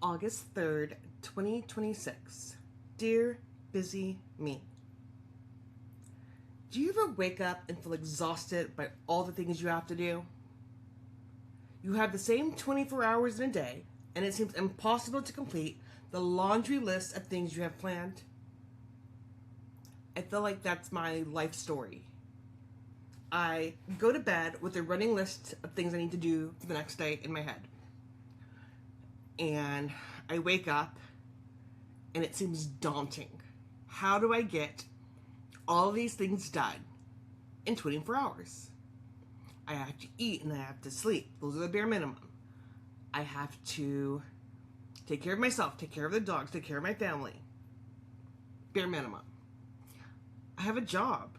August 3rd, 2026. Dear busy me. Do you ever wake up and feel exhausted by all the things you have to do? You have the same 24 hours in a day, and it seems impossible to complete the laundry list of things you have planned. I feel like that's my life story. I go to bed with a running list of things I need to do for the next day in my head. And I wake up and it seems daunting. How do I get all these things done in 24 hours? I have to eat and I have to sleep. Those are the bare minimum. I have to take care of myself, take care of the dogs, take care of my family. Bare minimum. I have a job.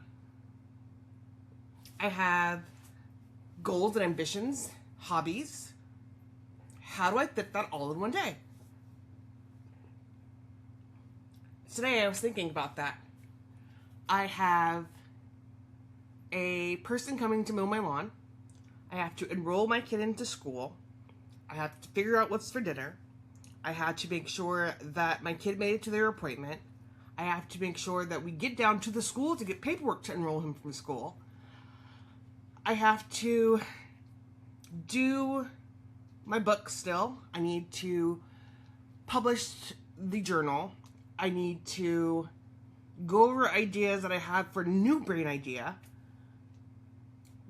I have goals and ambitions, hobbies. How do I fit that all in one day? Today I was thinking about that. I have a person coming to mow my lawn. I have to enroll my kid into school. I have to figure out what's for dinner. I have to make sure that my kid made it to their appointment. I have to make sure that we get down to the school to get paperwork to enroll him from school. I have to do my book still. I need to publish the journal. I need to go over ideas that I have for a new brain idea.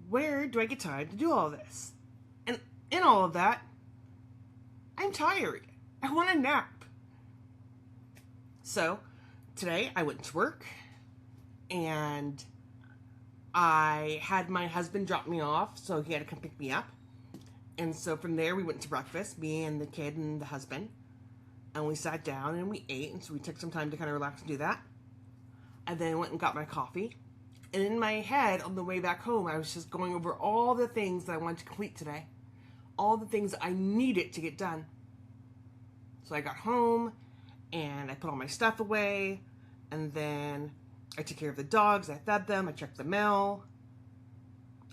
Where do I get time to do all this? And in all of that, I'm tired. I want a nap. So today I went to work and I had my husband drop me off, so he had to come pick me up. And so from there we went to breakfast, me and the kid and the husband. And we sat down and we ate, and so we took some time to kind of relax and do that. I then went and got my coffee. And in my head, on the way back home, I was just going over all the things that I wanted to complete today. All the things I needed to get done. So I got home, and I put all my stuff away, and then I took care of the dogs, I fed them, I checked the mail.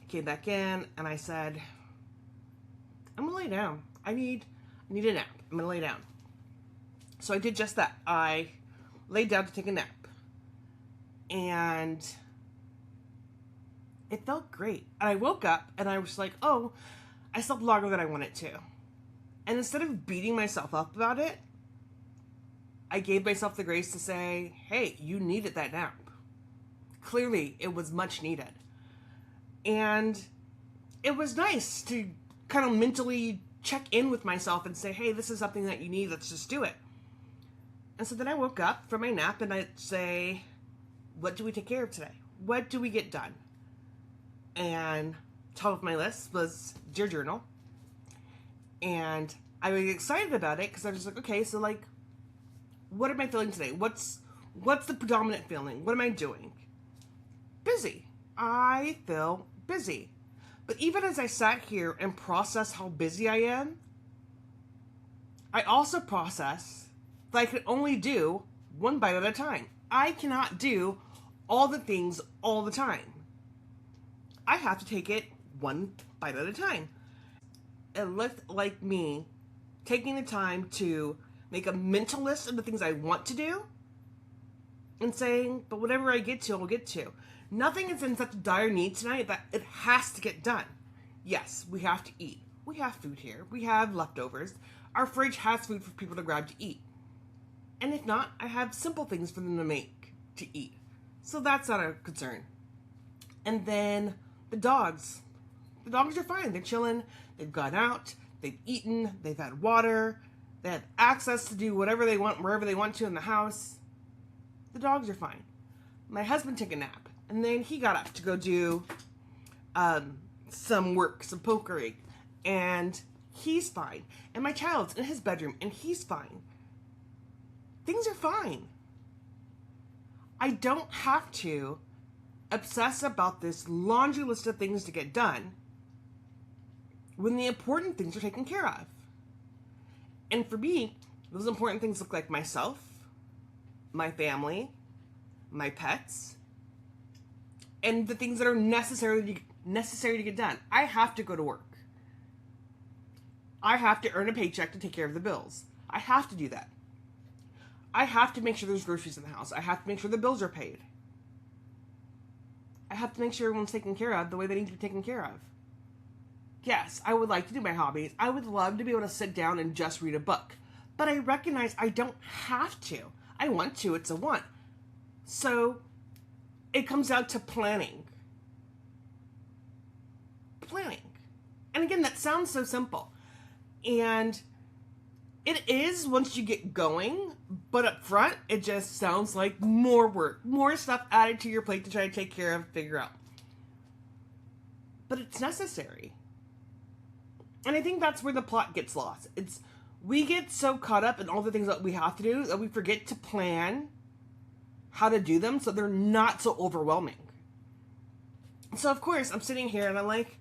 I came back in, and I said, I'm gonna lay down. I need a nap. I'm gonna lay down. So I did just that. I laid down to take a nap. And it felt great. And I woke up and I was like, oh, I slept longer than I wanted to. And instead of beating myself up about it, I gave myself the grace to say, hey, you needed that nap. Clearly, it was much needed. And it was nice to kind of mentally check in with myself and say, hey, this is something that you need, let's just do it. And so then I woke up from my nap and I'd say, what do we take care of today? What do we get done? And top of my list was Dear Journal. And I was excited about it because I was like, okay, so like, what am I feeling today? What's the predominant feeling? What am I doing? Busy. I feel busy. But even as I sat here and processed how busy I am, I also process that I can only do one bite at a time. I cannot do all the things all the time. I have to take it one bite at a time. It looked like me taking the time to make a mental list of the things I want to do and saying, but whatever I get to, I'll get to. Nothing is in such dire need tonight that it has to get done. Yes, we have to eat. We have food here. We have leftovers. Our fridge has food for people to grab to eat. And if not, I have simple things for them to make to eat. So that's not a concern. And then the dogs. The dogs are fine. They're chilling. They've gone out. They've eaten. They've had water. They have access to do whatever they want, wherever they want to in the house. The dogs are fine. My husband took a nap. And then he got up to go do some work, some pokering. And he's fine. And my child's in his bedroom, and he's fine. Things are fine. I don't have to obsess about this laundry list of things to get done when the important things are taken care of. And for me, those important things look like myself, my family, my pets, and the things that are necessary to get done. I have to go to work. I have to earn a paycheck to take care of the bills. I have to do that. I have to make sure there's groceries in the house. I have to make sure the bills are paid. I have to make sure everyone's taken care of the way they need to be taken care of. Yes, I would like to do my hobbies. I would love to be able to sit down and just read a book. But I recognize I don't have to. I want to. It's a want. So it comes down to planning. Planning. And again, that sounds so simple. And it is once you get going, but up front, it just sounds like more work, more stuff added to your plate to try to take care of, figure out. But it's necessary. And I think that's where the plot gets lost. We get so caught up in all the things that we have to do that we forget to plan how to do them so they're not so overwhelming. So of course, I'm sitting here and I'm like,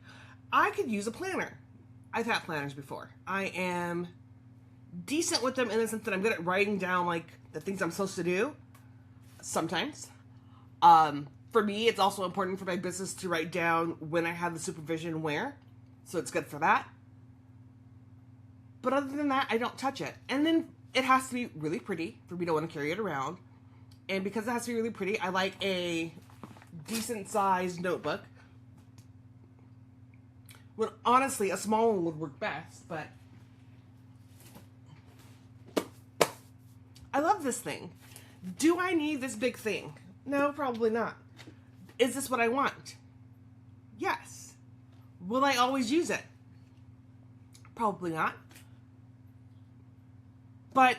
I could use a planner. I've had planners before. I am decent with them in the sense that I'm good at writing down like the things I'm supposed to do sometimes. For me, it's also important for my business to write down when I have the supervision where, so it's good for that. But other than that, I don't touch it. And then it has to be really pretty for me to want to carry it around. And because it has to be really pretty, I like a decent sized notebook. Well, honestly, a small one would work best, but I love this thing. Do I need this big thing? No, probably not. Is this what I want? Yes. Will I always use it? Probably not. But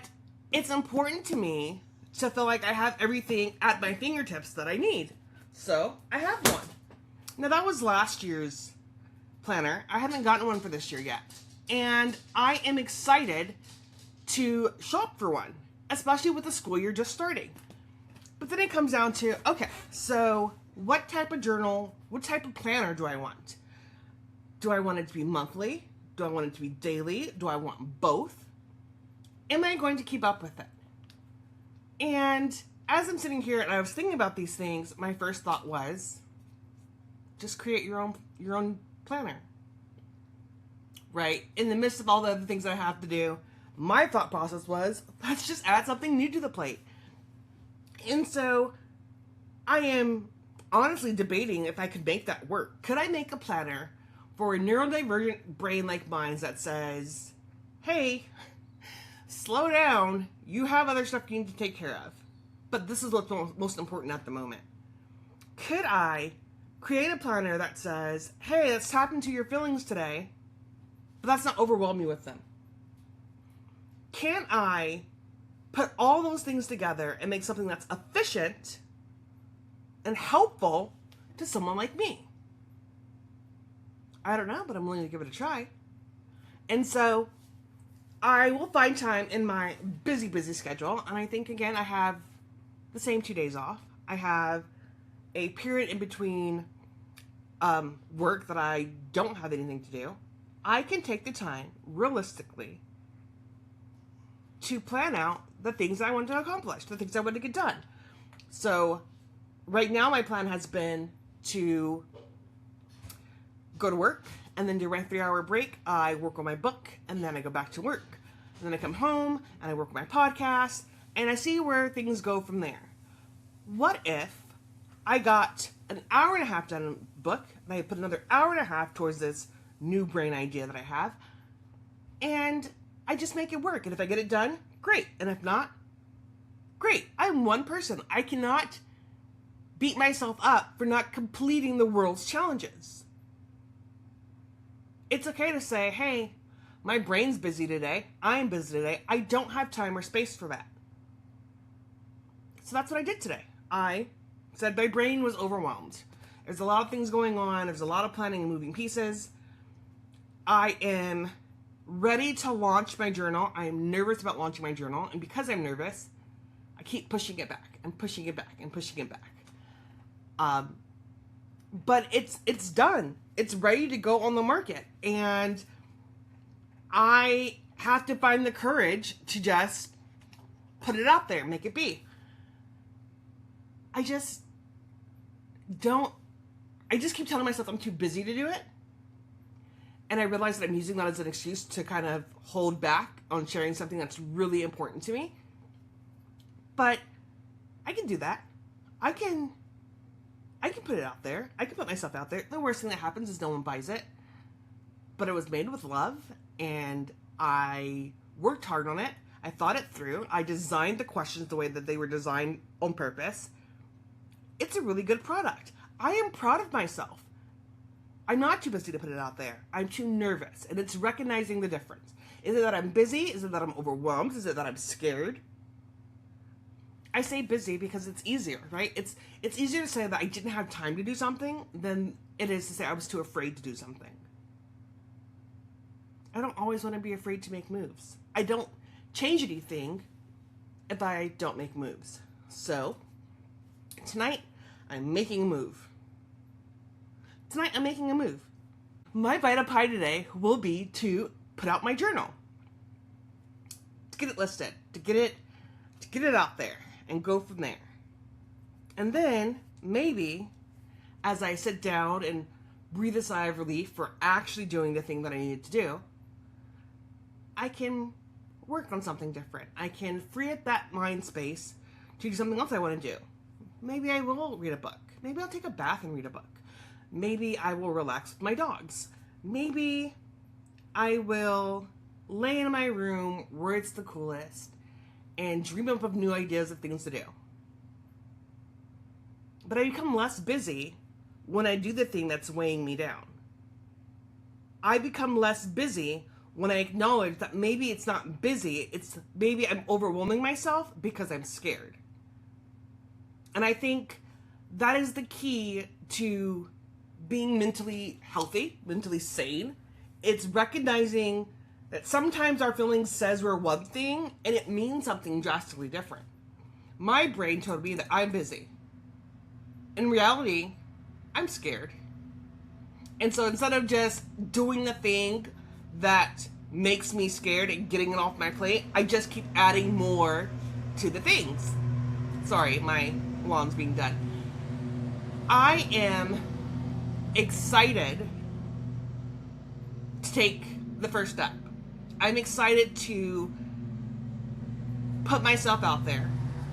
it's important to me to feel like I have everything at my fingertips that I need. So I have one. Now that was last year's planner. I haven't gotten one for this year yet. And I am excited to shop for one, especially with the school year just starting. But then it comes down to, okay, so what type of journal, what type of planner do I want? Do I want it to be monthly? Do I want it to be daily? Do I want both? Am I going to keep up with it? And as I'm sitting here and I was thinking about these things, my first thought was, just create your own planner. Right? In the midst of all the other things that I have to do, my thought process was, let's just add something new to the plate. And so I am honestly debating if I could make that work. Could I make a planner for a neurodivergent brain like mine that says, hey, slow down, you have other stuff you need to take care of, but this is what's most important at the moment. Could I create a planner that says, hey, let's tap into your feelings today, but let's not overwhelm you with them? Can I put all those things together and make something that's efficient and helpful to someone like me? I don't know, but I'm willing to give it a try. And so I will find time in my busy schedule. And I think, again, I have the same 2 days off. I have a period in between work that I don't have anything to do. I can take the time, realistically, to plan out the things I want to accomplish, the things I want to get done. So right now my plan has been to go to work, and then during my 3-hour break, I work on my book, and then I go back to work. And then I come home, and I work on my podcast, and I see where things go from there. What if I got an hour and a half done in a book, and I put another hour and a half towards this new brain idea that I have, and I just make it work. And if I get it done, great. And if not, great. I'm one person. I cannot beat myself up for not completing the world's challenges. It's okay to say, hey, my brain's busy today. I'm busy today. I don't have time or space for that. So that's what I did today. I said my brain was overwhelmed. There's a lot of things going on. There's a lot of planning and moving pieces. I am ready to launch my journal. I am nervous about launching my journal. And because I'm nervous, I keep pushing it back and pushing it back and pushing it back. But it's done. It's ready to go on the market. And I have to find the courage to just put it out there, make it be. I just keep telling myself I'm too busy to do it. And I realized that I'm using that as an excuse to kind of hold back on sharing something that's really important to me. But I can do that. I can put it out there. I can put myself out there. The worst thing that happens is no one buys it. But it was made with love, and I worked hard on it. I thought it through. I designed the questions the way that they were designed on purpose. It's a really good product. I am proud of myself. I'm not too busy to put it out there. I'm too nervous, and it's recognizing the difference. Is it that I'm busy? Is it that I'm overwhelmed? Is it that I'm scared? I say busy because it's easier, right? It's easier to say that I didn't have time to do something than it is to say I was too afraid to do something. I don't always want to be afraid to make moves. I don't change anything if I don't make moves. So, tonight, I'm making a move. Tonight, I'm making a move. My Vita Pie today will be to put out my journal. To get it listed. To get it out there. And go from there. And then, maybe, as I sit down and breathe a sigh of relief for actually doing the thing that I needed to do, I can work on something different. I can free up that mind space to do something else I want to do. Maybe I will read a book. Maybe I'll take a bath and read a book. Maybe I will relax with my dogs. Maybe I will lay in my room where it's the coolest and dream up of new ideas of things to do. But I become less busy when I do the thing that's weighing me down. I become less busy when I acknowledge that maybe it's not busy, it's maybe I'm overwhelming myself because I'm scared. And I think that is the key to being mentally healthy, mentally sane. It's recognizing that sometimes our feelings says we're one thing and it means something drastically different. My brain told me that I'm busy. In reality, I'm scared. And so instead of just doing the thing that makes me scared and getting it off my plate, I just keep adding more to the things. Sorry, my lawn's being done. I am excited to take the first step. I'm excited to put myself out there.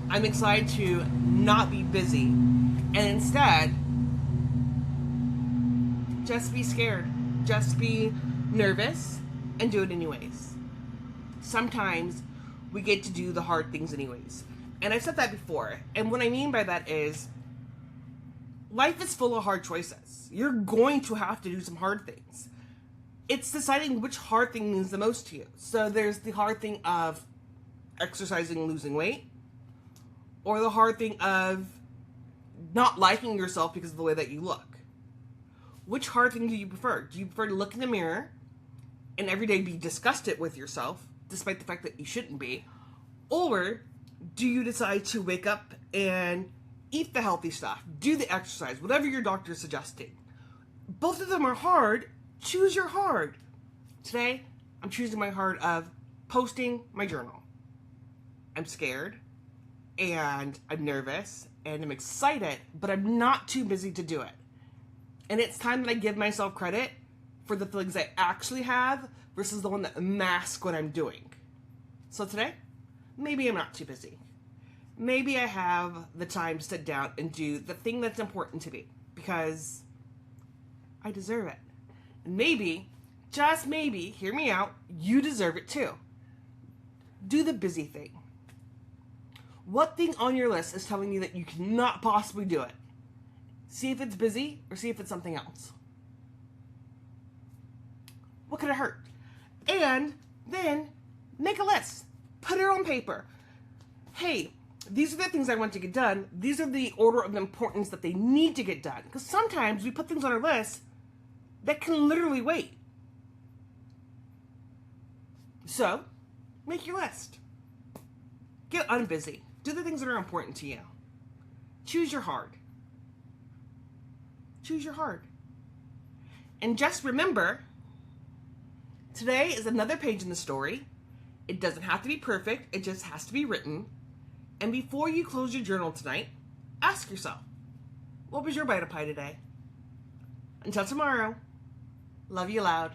I'm excited to not be busy and instead just be scared, just be nervous and do it anyways. Sometimes we get to do the hard things anyways. And I've said that before. And what I mean by that is life is full of hard choices. You're going to have to do some hard things. It's deciding which hard thing means the most to you. So there's the hard thing of exercising and losing weight, or the hard thing of not liking yourself because of the way that you look. Which hard thing do you prefer? Do you prefer to look in the mirror and every day be disgusted with yourself, despite the fact that you shouldn't be? Or do you decide to wake up and eat the healthy stuff, do the exercise, whatever your doctor is suggesting? Both of them are hard. Choose your hard. Today, I'm choosing my hard of posting my journal. I'm scared, and I'm nervous, and I'm excited, but I'm not too busy to do it. And it's time that I give myself credit for the feelings I actually have versus the one that mask what I'm doing. So today, maybe I'm not too busy. Maybe I have the time to sit down and do the thing that's important to me because I deserve it. And maybe, just maybe, hear me out, you deserve it too. Do the busy thing. What thing on your list is telling you that you cannot possibly do it? See if it's busy or see if it's something else. What could it hurt? And then make a list. Put it on paper. Hey, these are the things I want to get done. These are the order of importance that they need to get done. Because sometimes we put things on our list that can literally wait. So, make your list. Get unbusy. Do the things that are important to you. Choose your hard. Choose your hard. And just remember, today is another page in the story. It doesn't have to be perfect. It just has to be written. And before you close your journal tonight, ask yourself, what was your bite of pie today? Until tomorrow, love you loud.